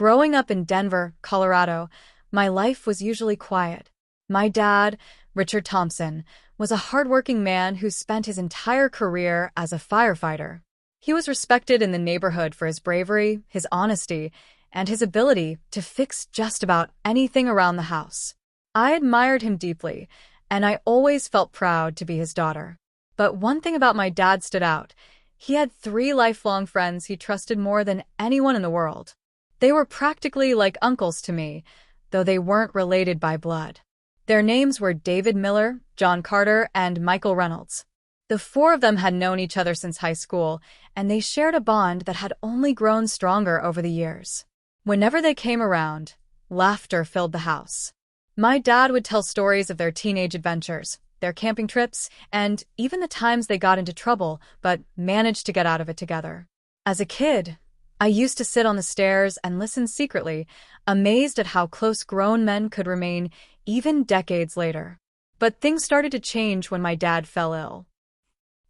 Growing up in Denver, Colorado, my life was usually quiet. My dad, Richard Thompson, was a hardworking man who spent his entire career as a firefighter. He was respected in the neighborhood for his bravery, his honesty, and his ability to fix just about anything around the house. I admired him deeply, and I always felt proud to be his daughter. But one thing about my dad stood out. He had 3 lifelong friends he trusted more than anyone in the world. They were practically like uncles to me, though they weren't related by blood. Their names were David Miller, John Carter, and Michael Reynolds. The 4 of them had known each other since high school, and they shared a bond that had only grown stronger over the years. Whenever they came around, laughter filled the house. My dad would tell stories of their teenage adventures, their camping trips, and even the times they got into trouble but managed to get out of it together. As a kid, I used to sit on the stairs and listen secretly, amazed at how close grown men could remain even decades later. But things started to change when my dad fell ill.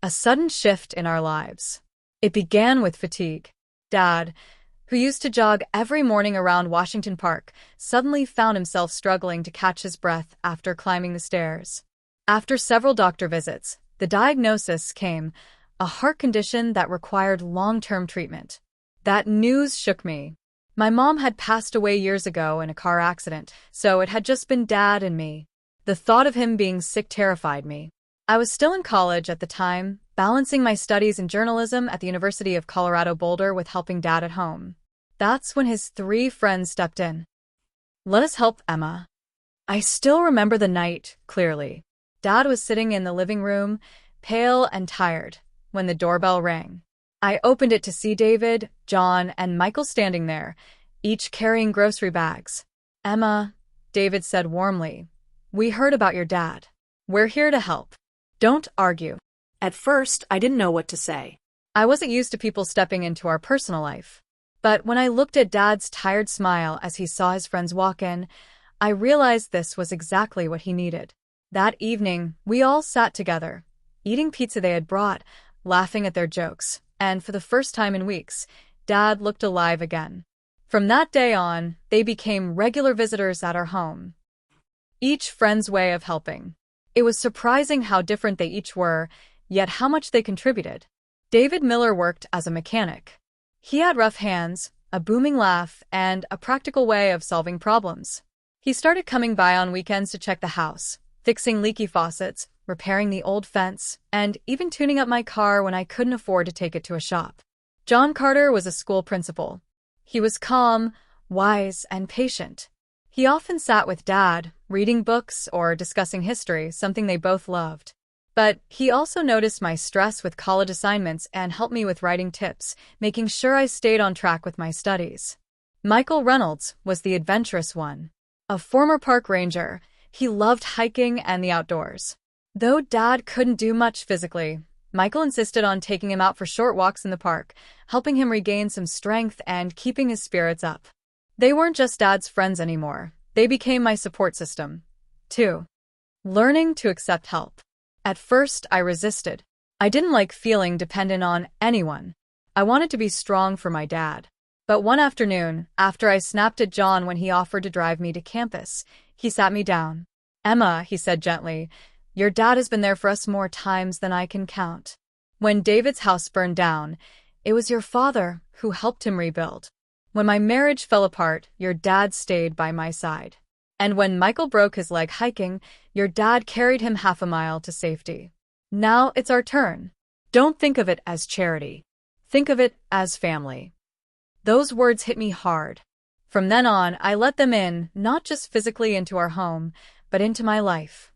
A sudden shift in our lives. It began with fatigue. Dad, who used to jog every morning around Washington Park, suddenly found himself struggling to catch his breath after climbing the stairs. After several doctor visits, the diagnosis came: a heart condition that required long-term treatment. That news shook me. My mom had passed away years ago in a car accident, so it had just been Dad and me. The thought of him being sick terrified me. I was still in college at the time, balancing my studies in journalism at the University of Colorado Boulder with helping Dad at home. That's when his 3 friends stepped in. "Let us help Emma." I still remember the night clearly. Dad was sitting in the living room, pale and tired, when the doorbell rang. I opened it to see David, John, and Michael standing there, each carrying grocery bags. "Emma," David said warmly, "we heard about your dad. We're here to help. Don't argue." At first, I didn't know what to say. I wasn't used to people stepping into our personal life. But when I looked at Dad's tired smile as he saw his friends walk in, I realized this was exactly what he needed. That evening, we all sat together, eating pizza they had brought, laughing at their jokes, and for the first time in weeks, Dad looked alive again. From that day on, they became regular visitors at our home. Each friend's way of helping. It was surprising how different they each were, yet how much they contributed. David Miller worked as a mechanic. He had rough hands, a booming laugh, and a practical way of solving problems. He started coming by on weekends to check the house, fixing leaky faucets, repairing the old fence, and even tuning up my car when I couldn't afford to take it to a shop. John Carter was a school principal. He was calm, wise, and patient. He often sat with Dad, reading books or discussing history, something they both loved. But he also noticed my stress with college assignments and helped me with writing tips, making sure I stayed on track with my studies. Michael Reynolds was the adventurous one. A former park ranger, he loved hiking and the outdoors. Though Dad couldn't do much physically, Michael insisted on taking him out for short walks in the park, helping him regain some strength and keeping his spirits up. They weren't just Dad's friends anymore. They became my support system. 2. Learning to accept help. At first, I resisted. I didn't like feeling dependent on anyone. I wanted to be strong for my dad. But one afternoon, after I snapped at John when he offered to drive me to campus, he sat me down. "Emma," he said gently, "your dad has been there for us more times than I can count. When David's house burned down, it was your father who helped him rebuild. When my marriage fell apart, your dad stayed by my side. And when Michael broke his leg hiking, your dad carried him half a mile to safety. Now it's our turn. Don't think of it as charity. Think of it as family." Those words hit me hard. From then on, I let them in, not just physically into our home, but into my life.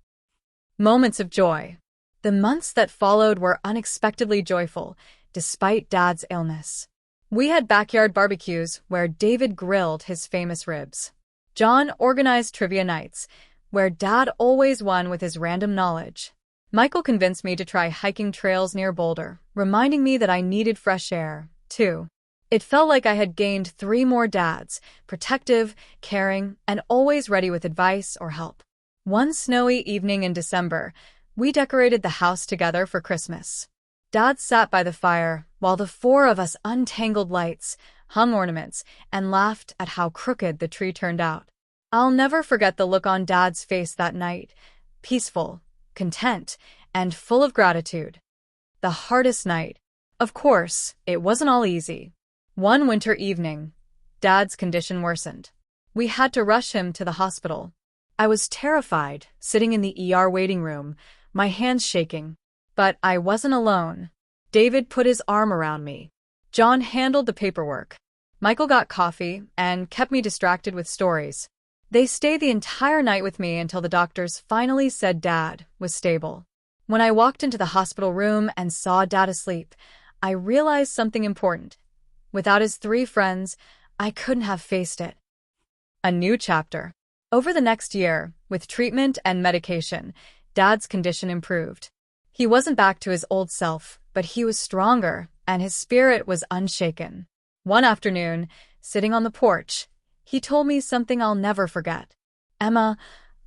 Moments of joy. The months that followed were unexpectedly joyful, despite Dad's illness. We had backyard barbecues where David grilled his famous ribs. John organized trivia nights, where Dad always won with his random knowledge. Michael convinced me to try hiking trails near Boulder, reminding me that I needed fresh air, too. It felt like I had gained 3 more dads, protective, caring, and always ready with advice or help. One snowy evening in December, we decorated the house together for Christmas. Dad sat by the fire, while the 4 of us untangled lights, hung ornaments, and laughed at how crooked the tree turned out. I'll never forget the look on Dad's face that night, peaceful, content, and full of gratitude. The hardest night. Of course, it wasn't all easy. One winter evening, Dad's condition worsened. We had to rush him to the hospital. I was terrified, sitting in the ER waiting room, my hands shaking. But I wasn't alone. David put his arm around me. John handled the paperwork. Michael got coffee and kept me distracted with stories. They stayed the entire night with me until the doctors finally said Dad was stable. When I walked into the hospital room and saw Dad asleep, I realized something important. Without his 3 friends, I couldn't have faced it. A new chapter. Over the next year, with treatment and medication, Dad's condition improved. He wasn't back to his old self, but he was stronger, and his spirit was unshaken. One afternoon, sitting on the porch, he told me something I'll never forget. "Emma,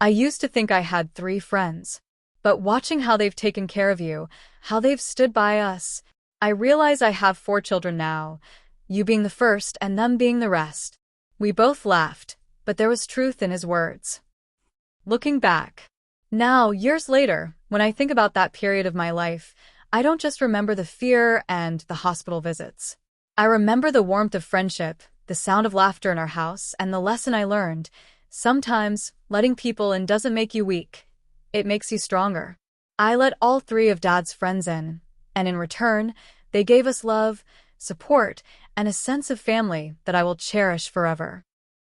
I used to think I had 3 friends. But watching how they've taken care of you, how they've stood by us, I realize I have 4 children now, you being the first and them being the rest." We both laughed, but there was truth in his words. Looking back, now, years later, when I think about that period of my life, I don't just remember the fear and the hospital visits. I remember the warmth of friendship, the sound of laughter in our house, and the lesson I learned. Sometimes, letting people in doesn't make you weak. It makes you stronger. I let all 3 of Dad's friends in, and in return, they gave us love, support, and a sense of family that I will cherish forever.